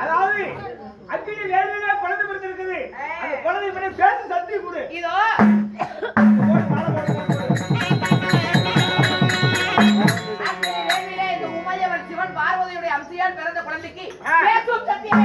அதாவது அக்கினி வேலையில குழந்தை பிறந்திருக்குது. அந்த குழந்தை பண்ணி பேச சக்தி கொடு. இதோ சிவன் பார்வதியுடைய அம்சையால் பிறந்த குழந்தைக்கு பேசும் சக்தியை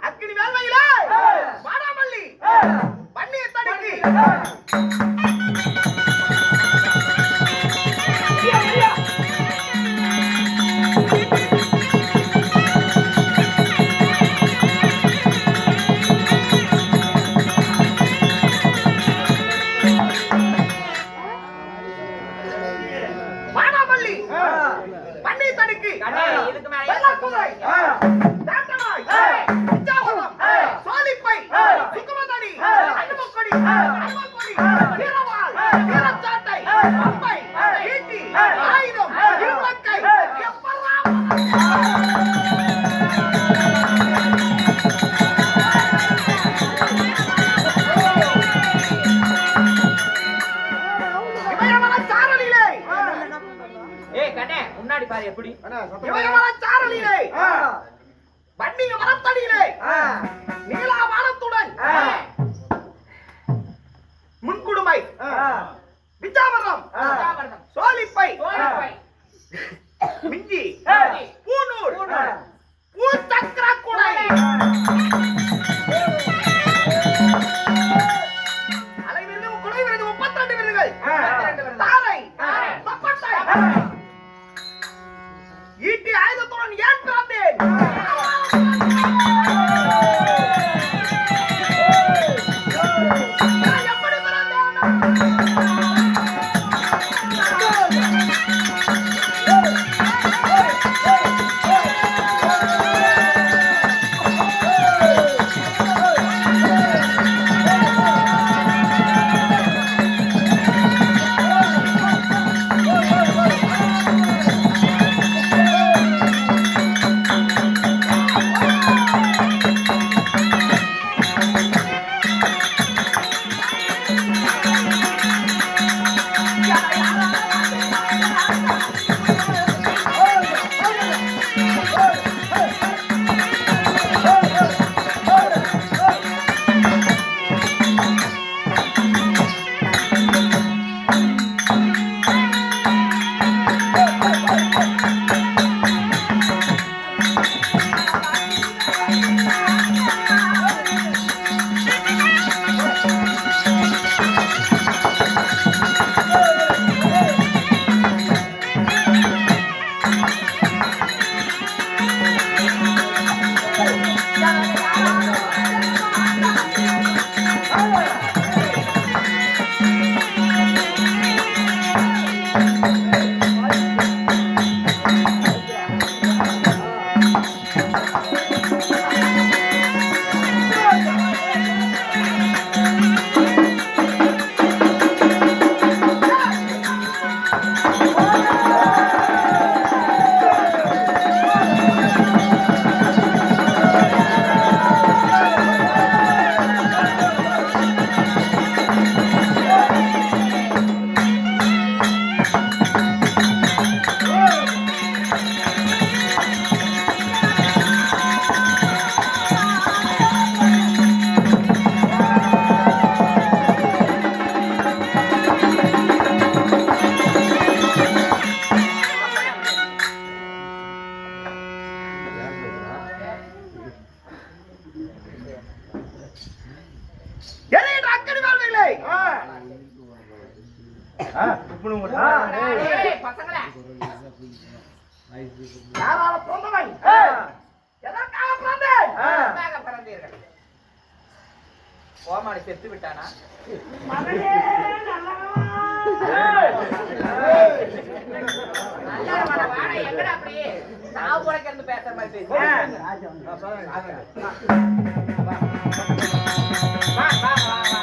அக்கினி வேல்வையில வாடாமல்லி பண்ணிய தடுக்கி வாடாமல்லி பண்ணிய தடுக்கி இதுக்கு மேல முன்னாடி பாரு எப்படி சாரலிலே வண்டிய மரத்தடியிலே நீலா வானத்துடன் முன்குடுமை விஜாவரம் சோலிப்பை மிஞ்சி பூனூர் பூச்சக்கர குடை அலை விருது குடை விருது 32 விருதுகள் தாரை பப்பட்டை ஈட்டி ஆயுதத்துடன் ஏன் பிறந்தேன் ஏய், பசங்களே யாரால பிறந்தவன் எதற்காக பிறந்தேன் எதற்காக பிறந்தீர்கள்? கோமாளி செத்து விட்டானா? மகனே நல்ல மன வாடை எங்கடா அப்படியே நான் உனக்கு பேசுற மாதிரி பேசு. வா வா வா வா.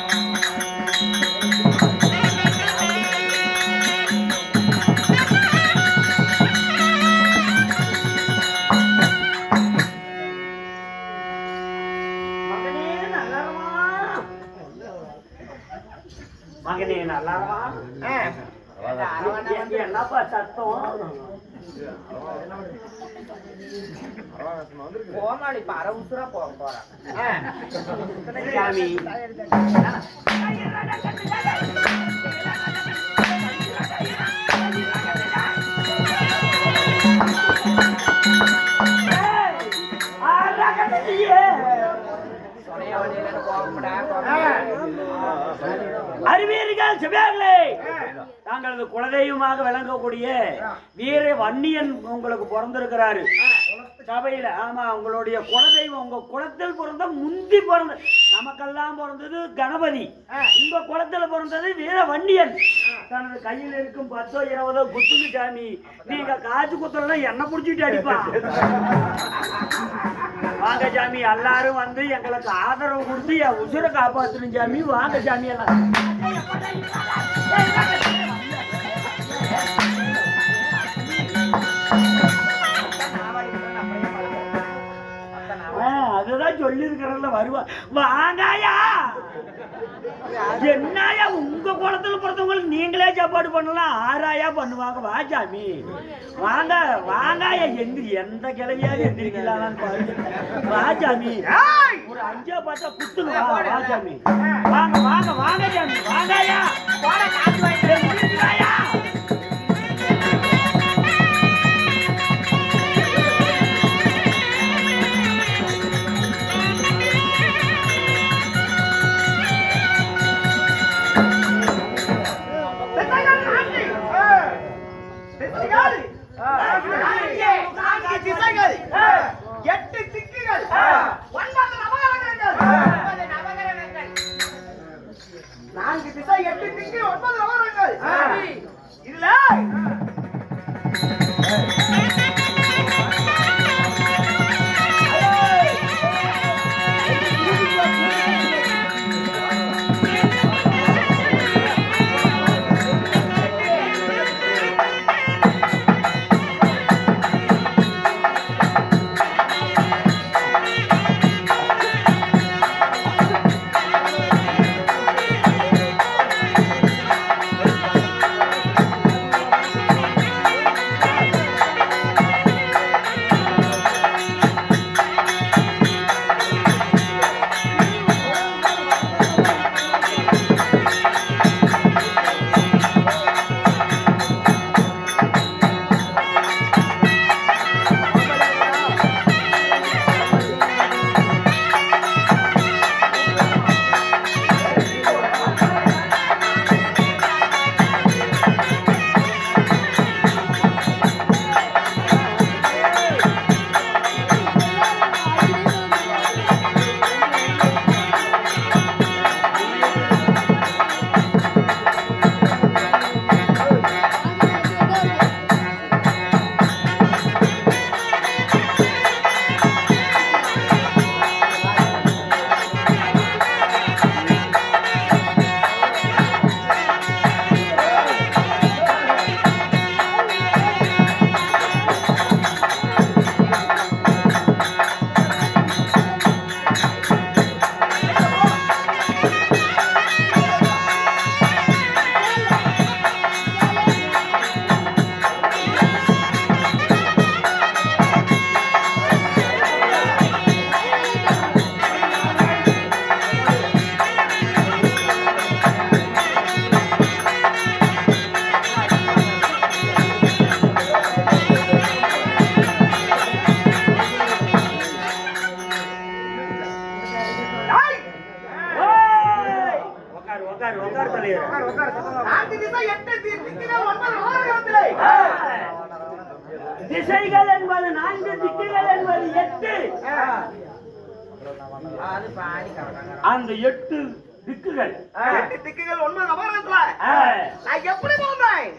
மகனே நல்லாவா? என்னப்பா சத்தம்? கோமாளி இப்ப அரை உசுரா போறான். சாமி அறிவியர்கள் சிவர்களே, தாங்களது குலதெய்வமாக விளங்கக்கூடிய வீர வன்னியன் உங்களுக்கு பிறந்திருக்கிறாரு சபையில. ஆமா, உங்களுடைய குலதெய்வம் உங்க குலத்தில் பிறந்த முந்தி பிறந்த நமக்கெல்லாம் பிறந்தது கணபதி, உங்க குலத்துல பிறந்தது வீர வன்னியன். தனது கையில் இருக்கும் 10 20 குத்துங்க சாமி. நீங்க காசு குத்துறதுல என்ன புடிச்சிட்டு அடிப்பா. வாங்க சாமி, எல்லாரும் வந்து எங்களுக்கு ஆதரவு கொடுத்து என் உசுரை காப்பாத்தணும் சாமி. வாங்க சாமி எல்லாம். அதுதான் சொல்லி இருக்கிறதுல வருவா. வாங்காயா, என்னயா உங்க குளத்துல பிறந்தவங்களுக்கு நீங்களே சாப்பாடு பண்ணலாம், ஆராயா பண்ணுவாங்க. வா சாமி வாங்க, வாங்காயா. எந்த கிளவியாவது எந்திரிக்கலான்னு பாருங்க. வா சாமி, ஒரு 5 10 குத்துங்க. வா சாமி, வாங்க வாங்க வாங்க சாமி, வாங்காயா. எந்திரிக்கலாயா. எட்டு திக்குகள் 9 நவகிரகங்கள். 4 திசை 8 திக்கு 9 நவகிரகங்கள். இல்ல உட்காரு சொல்லிடுறேன். நான்கு திசை 8 திக்குகள் 9 நவகிரகத்திலே திசைகள் என்பது 4, திக்குகள் என்பது 8. அந்த 8 திக்குகள் 8 திக்குகள் 9 நவகிரகத்துல நான் எப்படி போனேன்?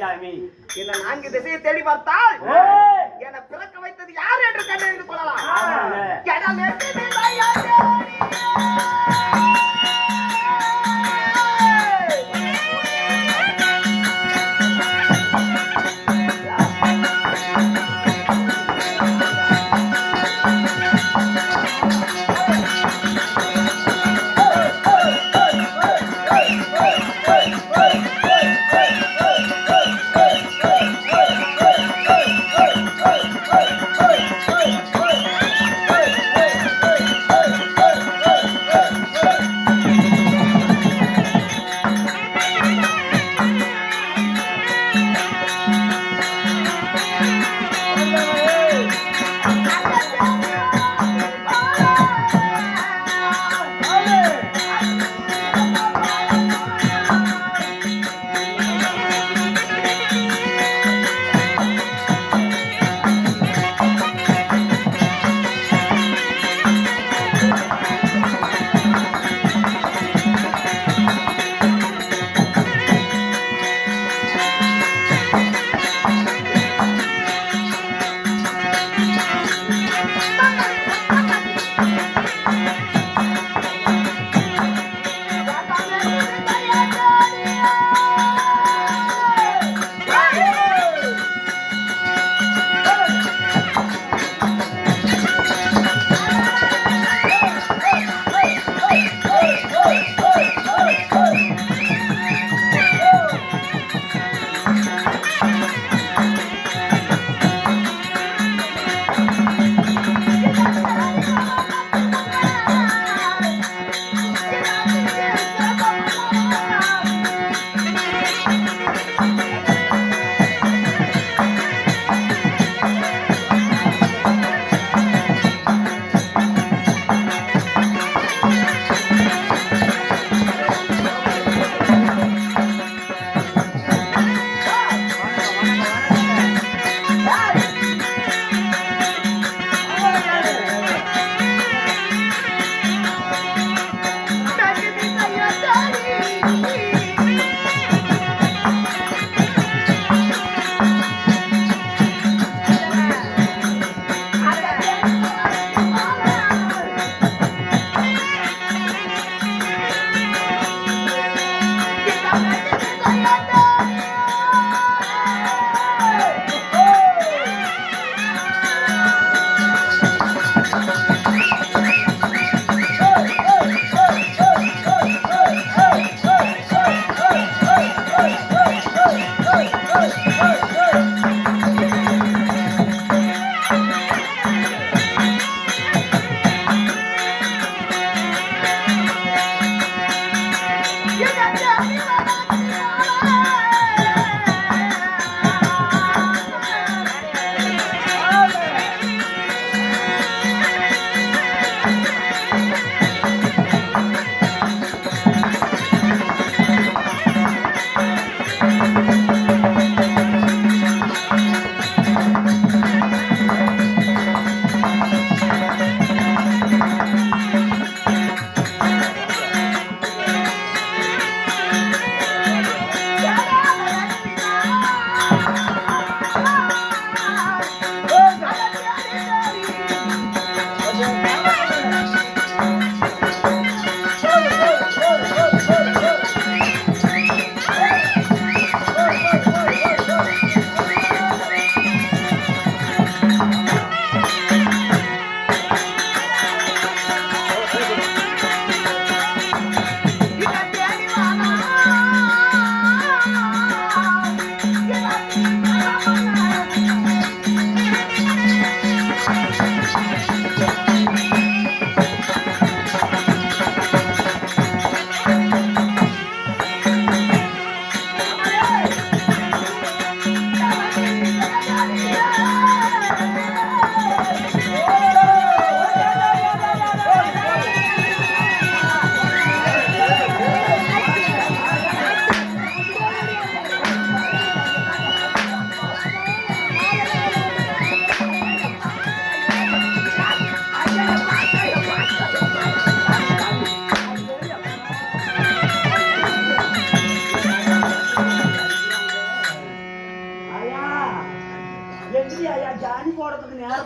சாமி இந்த 4 திசையை தேடி பார்த்தால் ஏய்! என்னை பிறக்க வைத்தது யார் என்று கண்டறிந்து கொள்ளலாம். ஆமாங்க. கடல் எட்டு திசையை தேடி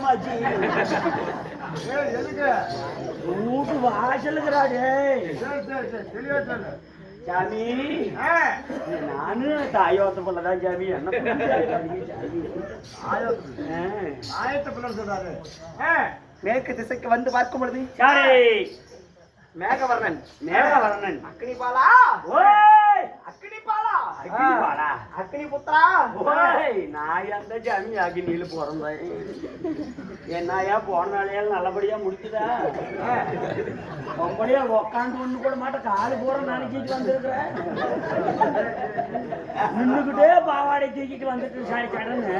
ஆச்சு வீட்டு வாசலுக்குறாடே சாமி நானு தாயோத்த பிள்ளைதான் சாமி என்ன ஆயத்த பிள்ளை சொல்றாரு மேற்கு திசைக்கு வந்து பார்க்கும் பொழுது சரி மேகவர்ணன் மேகவர்ணன் அக்னி பாலா ஓய் அக்னி பாலா அக்னி பாலா அக்னி புத்திரா ஓய் நான் எந்த சாமி அக்னியில பிறந்தேன் என்னையா போன நாளையால் நல்லபடியா முடிச்சுதா ரொம்படியா உக்காந்து ஒண்ணு கூட மாட்டேன் காலு பூரா நினைச்சிட்டு வந்திருக்கிறேன் நின்றுகிட்டே பாவாடை தூக்கிட்டு வந்துட்டு சாரி கடன்னு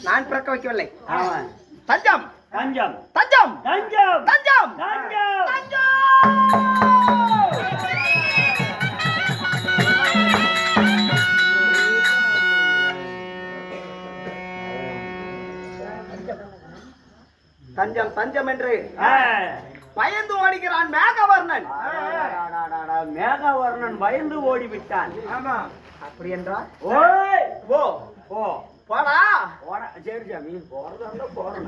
நான் பிறக்க வைக்கவில்லை ஆமா தஞ்சம் தஞ்சம் தஞ்சம் தஞ்சம் தஞ்சம் தஞ்சம் தஞ்சம் தஞ்சம் என்று ஆ. பயந்து ஓடுகிறான் மேகவர்ணன் மேகவர்ணன் பயந்து ஓடிவிட்டான் ஆமா அப்படி என்றால் ஓய் ஓ ஓ போடா போட சரி சாமி போறதா போறேன்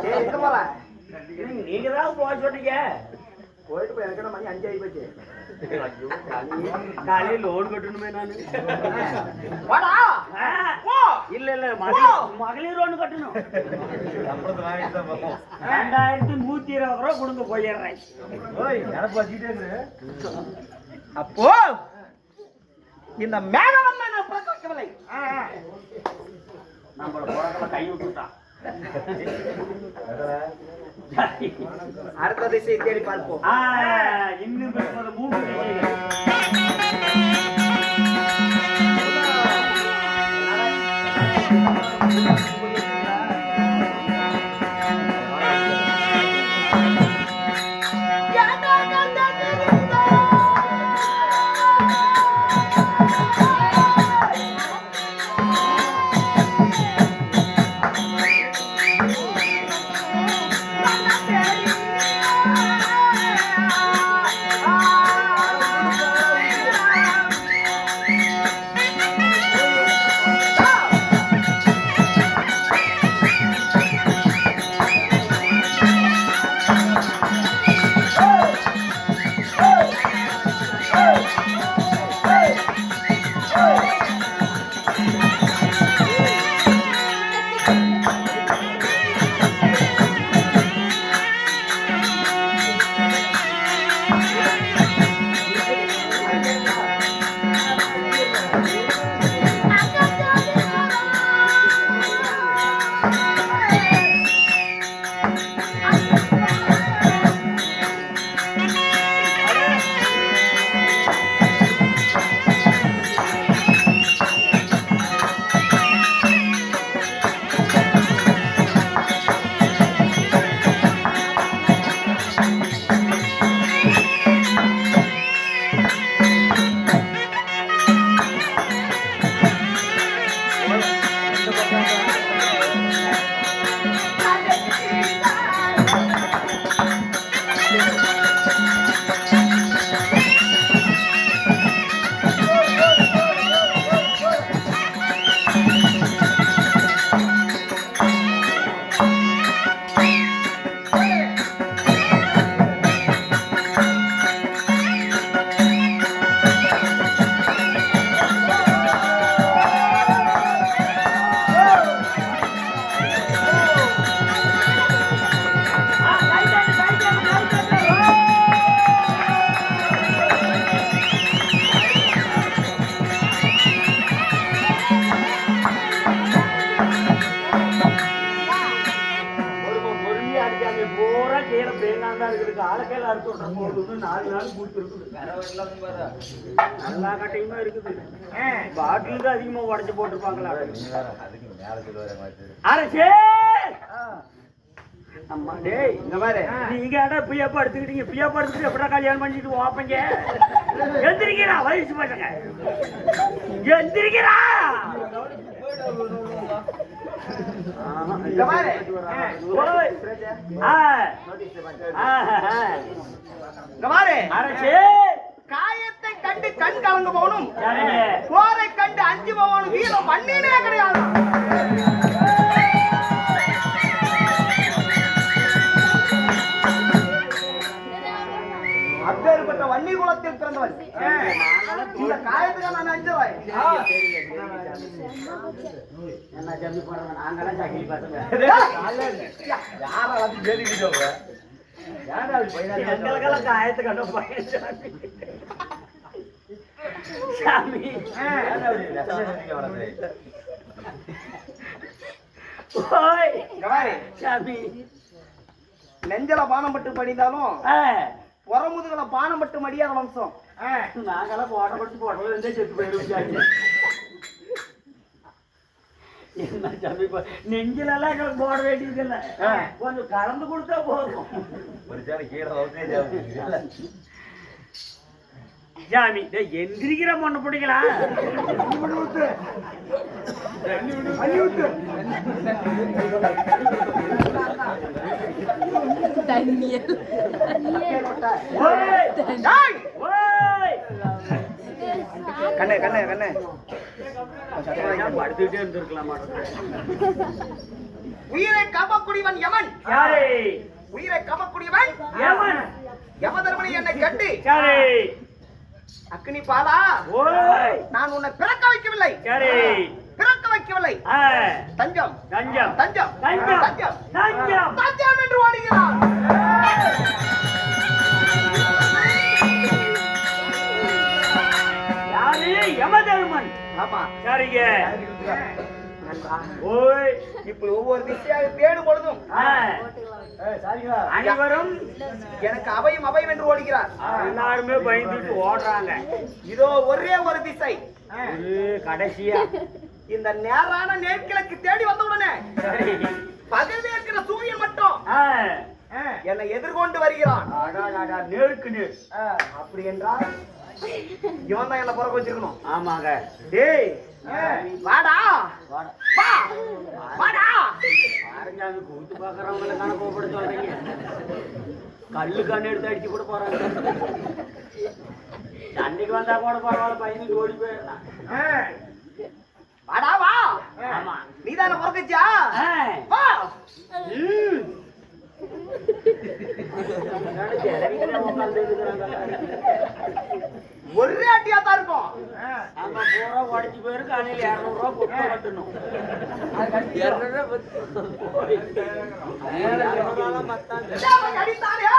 ஏய் எங்க போற நீங்க தான் போக சொன்னீங்க போயிட்டு போய் எனக்கு மணி 5 ஆகி போச்சு காலையில் லோன் கட்டணுமே நானு போடா ஆ. போ இல்ல இல்ல மகளிர் லோன் கட்டணும் 2120 ரூபா கொடுங்க போயிடுறேன் அப்போ இந்த மேகவர்ணன் நான் பிறக்க வைக்கவில்லை நம்மள போறதுல கை விட்டுட்டான் அடுத்த திசையை தேடி பார்ப்போம் இன்னும் 3 திசைகள் ஆளக்கையில அறுத்து விட்டுற போகுது 4 நாள் பூத்து இருக்குது. நல்லா கட்டையுமா இருக்குது. பாட்டில் தான் அதிகமா உடச்சு போட்டிருப்பாங்களா? அரசே அம்மா டேய் இங்க பாரு, நீங்க அட பியா படுத்துக்கிட்டீங்க, பியா படுத்துக்கிட்டு எப்படா கல்யாணம் பண்ணிட்டு வாப்பீங்க? எந்திரிக்கிறா வயசு பசங்க, எந்திரிக்கிறா. இங்க பாரு. ஓய். ஆ. இங்க பாரு. அரசே. காயத்தை கண்டு கண் கலங்க போகணும், சரிங்க. போரை கண்டு அஞ்சு போகணும். வீரம் மண்ணினே கிடையாது. அப்பேற்பட்ட வன்னி குலத்தில் பிறந்தவன். இந்த காயத்துக்கு நான் அஞ்சுறேன். என்ன ஜம்மி போடுறாங்க, நாங்கெல்லாம் சக்கிலி பசங்க. யாராவது தெரிவிக்க சொல்ற? எங்களுக்கெல்லாம் காயத்தை கண்டு போயிடுச்சு சாமி. ஓய். இங்க பாரு. சாமி. நெஞ்சல பானம் பட்டு படிந்தாலும் புறமுதுகளை பானம் பட்டு மடியாத வம்சம். நாங்கெல்லாம் போட்டல இருந்தே செத்து போயிருவோம். என்ன சாமி, நெஞ்சிலெல்லாம் எங்களுக்கு போட வேண்டியது இல்லை, கொஞ்சம் கலந்து கொடுத்தா போதும். ஜாமி எந்திரிக்கிற பொண்ணு பிடிக்கலாம். கண்ணே கண்ணே கண்ணே படுத்துக்கிட்டே இருந்திருக்கலாம். உயிரை காமக்கூடியவன் யமன். யாரே? உயிரை காமக்கூடியவன் யமன். யமதர்மனை என்னை கண்டு யாரே? அக்னி பாலா, ஓய். நான் உன்னை பிறக்க வைக்கவில்லை, யாரே? பிறக்க வைக்கவில்லை. தஞ்சம் தஞ்சம் தஞ்சம் தஞ்சம் தஞ்சம் தஞ்சம் தஞ்சம் என்று ஓடுகிறான். யாரு? யமதர்மன். ஆமா சரிங்க. ஓய். இப்படி ஒவ்வொரு திசையாக தேடும் பொழுதும் அனைவரும் எனக்கு அபயம் அபயம் என்று ஓடுகிறார். எல்லாருமே பயந்துட்டு ஓடுறாங்க. இதோ ஒரே ஒரு திசை. கடைசியா இந்த நேரான நேர்கிழக்கு தேடி வந்த உடனே பகல் இருக்கிற சூரியன் மட்டும் என்னை எதிர்கொண்டு வருகிறான். நேருக்கு நேர். அப்படி என்றால் இவன் தான் என்ன பிறக்க வச்சிருக்கணும். ஆமாங்க. டேய் வாடா வா வாடா. பாருங்க, கூத்து பாக்குறவங்களை காண கூப்பிட சொல்றீங்க. கல்லு கண்ணு எடுத்து அடிச்சு கூட போறாங்க. சண்டைக்கு வந்தா கூட பரவாயில்ல, பையனுக்கு ஓடி போயிடலாம். வாடா வா. ஆமா. நீதான பிறக்கச்சா? வா. ஒரே அட்டியா தான் இருக்கும். நம்ம பூரா உடச்சு போயிருக்கு. அணில் 200 ரூபா கொடுத்து கட்டணும். 200 அடித்தாரே.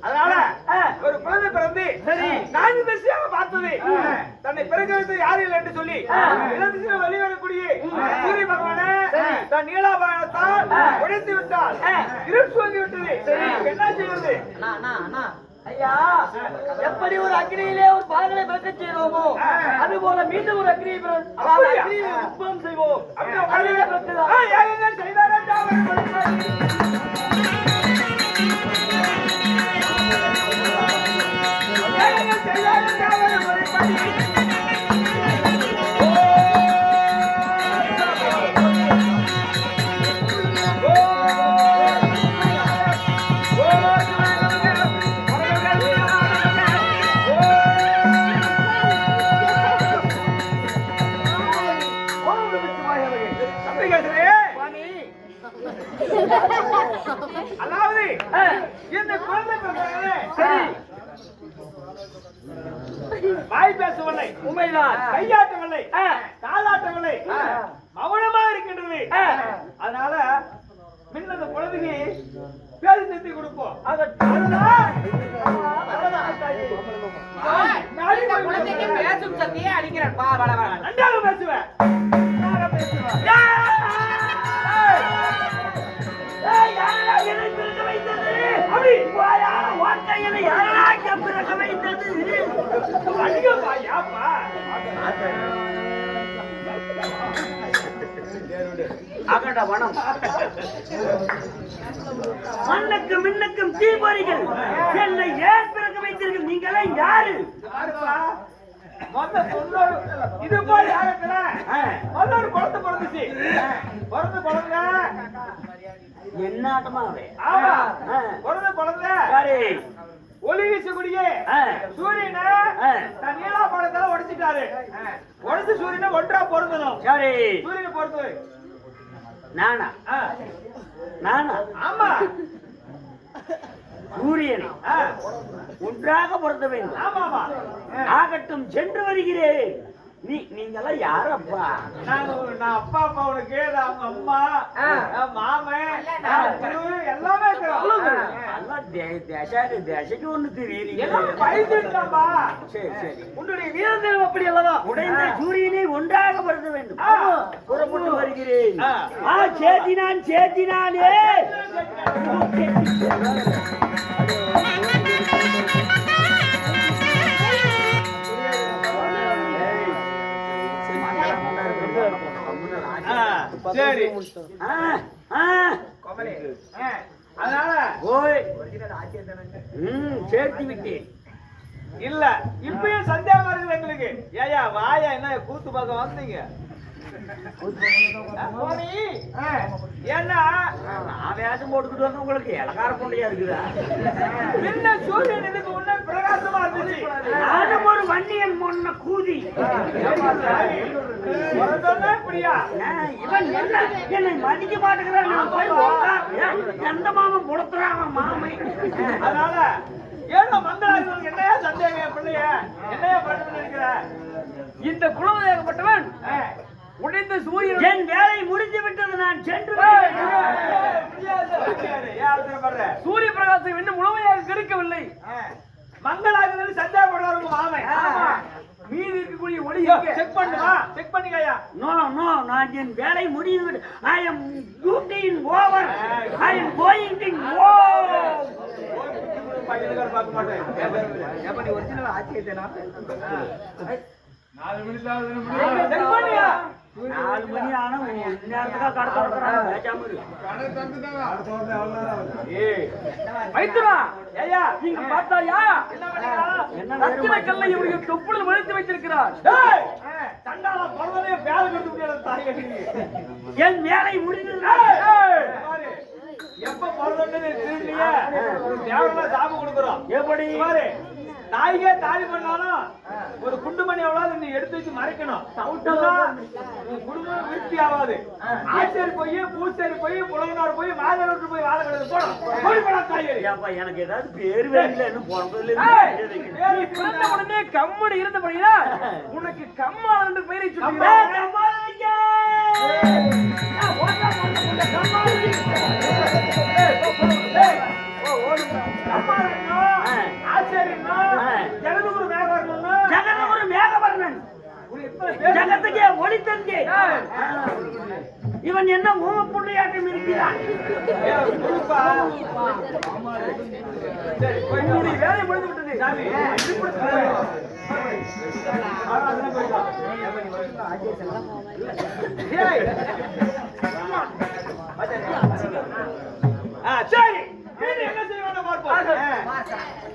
அதனால ஒரு குழந்தை பிறந்து சரி 4 திசையாக பார்த்தது தன்னை பிறகு யாரு இல்லை என்று சொல்லி இளதிசையில் வெளிவரக்கூடிய சூரிய பகவானே தன் நீலாபாயத்தால் உடைத்து விட்டால் இருட்டு வந்து விட்டது. என்ன செய்வது? ஐயா, எப்படி ஒரு அக்னியிலே ஒரு பாகலை பிறக்க செய்வோமோ அது போல மீண்டும் ஒரு அக்னியை உற்பம் செய்வோம். செய்தாரா அதாவது இந்த குழந்தை பிறந்தவர்களே, வாய் பேசவில்லை, உண்மைதான். கையாட்டவில்லை, காலாட்டவில்லை, மௌனமா இருக்கின்றது. அதனால முன்ன அந்த குழந்தைக்கு பேசி நிறுத்தி கொடுப்போம். இந்த குழந்தைக்கு பேசும் சக்தியை அளிக்கிறேன். வா வா வா. நன்றாக பேசுவேன். அகண்ட வனம் மண்ணுக்கும் மின்னுக்கும் தீபொறிகள் என்னை ஏன் பிறக்க வைத்தீர்கள்? நீங்களே யாரு? இது போய் முதல்ல ஒரு குழந்தை பிறந்துச்சு. பிறந்த குழந்தை என்ன ஆட்டமா ஆமா பிறந்த குழந்தை யாரு? ஒளி வீசக்கூடிய சூரியனை தன் நீலா படத்தால உடைச்சிட்டாரு. உடைச்சு சூரியனை ஒன்றா பொருந்தணும். சரி, சூரியனை பொறுத்து நானா? நானா? ஆமா சூரியனை ஒன்றாக பொருத்த வேண்டும். ஆமா ஆமா ஆகட்டும், சென்று வருகிறேன். நீங்கெல்லாம் யாரப்பா? நான் அப்பா அப்பா உனக்கு அவங்க அம்மா மாமன் எல்லாமே தேசக்கு ஒண்ணு தெரியுறீங்க. சரி சரி உன்னுடைய வீரத்தில் அப்படி அல்லவா? உடைந்த சூரியனை ஒன்றாக பொருத்த வேண்டும். புறப்பட்டு வருகிறேன். சேத்தினானே சரி அதனால சேர்த்து விட்டேன். இல்ல இப்பயும் சந்தேகமா இருக்குது எங்களுக்கு. ஏயா வாயா என்ன கூத்து பார்க்க வந்தீங்க? ஏன்னா வேஷம் போட்டுக்கிட்டு வந்து உங்களுக்கு இலக்கார கொண்டையா இருக்குதா? என்ன சூரியன் இதுக்கு முன்ன பிரகாசமா இருந்துச்சு. நானும் ஒரு வண்டியன் முன்ன கூதி இப்படியா? இவன் என்ன என்னை மதிக்க மாட்டேங்கிறான். நான் போய் எந்த மாமன் கொடுத்துறான் மாமை. அதனால ஏதோ மங்களாக என்னையா சந்தேகம் பிள்ளைய என்னையா பண்ணு இருக்கிற? இந்த குழந்தையாகப்பட்டவன் உடைந்த சூரியன் என் வேலை முடிந்து விட்டது. நான் சென்று சூரிய பிரகாசம் இன்னும் முழுமையாக கிடைக்கவில்லை. மங்களாக சந்தேகப்படுறாரு மாமை. மீதி இருக்கக்கூடிய ஒளி செக் பண்ணுவா, செக் பண்ணிக்கயா. நோ நோ, நான் என் வேலை முடிந்து விட்டு I am duty over. I am going to go. பையன்கார பார்க்க மாட்டேன். ஏப்பா நீ ஒரிஜினல் ஆச்சியேனா? 4 மணி தான் செக் பண்ணியா? 4 மணி ஆனா நேரத்துக்கு கடத்த வரறாங்க. பேசாம இரு. கடை தந்துட்டாங்க. அடுத்த வாரம் எவ்வளவு? வைத்துடா. ஏய்யா நீங்க பார்த்தாயா? என்ன பண்ணீங்களா? என்ன ரத்தின கல்லை இவருக்கு தொப்புள் வளைத்து வைத்திருக்கிறார். டேய் தண்டால பரவலே பேல கட்டு முடியல தாய் கட்டி. என் வேலை முடிந்தது. பாரு எப்ப பரவலே திரும்பிய தேவனா சாப கொடுக்குறோம். எப்படி பாரு தாய்கே தாலி பண்ணாலும் ஒரு குண்டுமணி எவ்வளவு நீ எடுத்து வச்சு மறைக்கணும். குடும்பம் விருத்தி ஆகாது. ஆச்சேரி போய் பூச்சேரி போய் புலவனார் போய் மாதவர்கள் போய் வாழ கிடையாது போடும். எனக்கு ஏதாவது பேர் வேலையில என்ன பிறந்ததுல பிறந்த உடனே கம்மடு இருந்தபடியா உனக்கு கம்மாள் என்று பெயரை சொல்லுகிறேன். ஜகத்துக்கே ஒளி தந்தே. இவன் என்ன ஊம புள்ளையாட்டம் இருக்கிறான். வேலை முடிந்து விட்டது. சரி மீண்டும் என்ன செய்ய வேண்டும் பார்ப்போம்.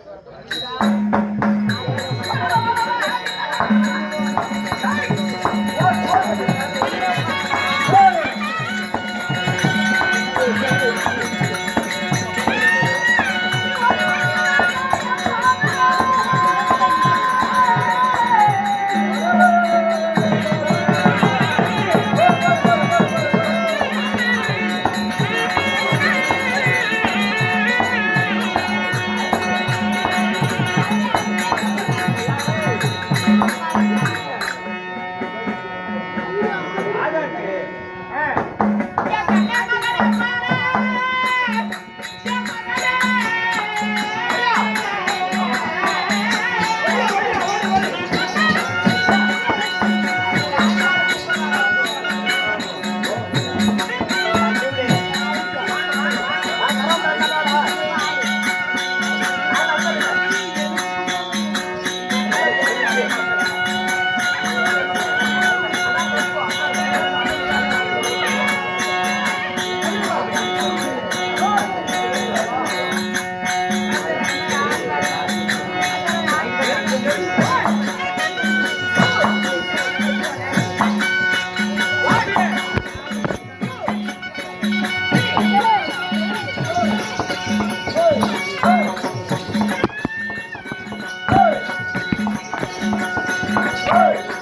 Hey!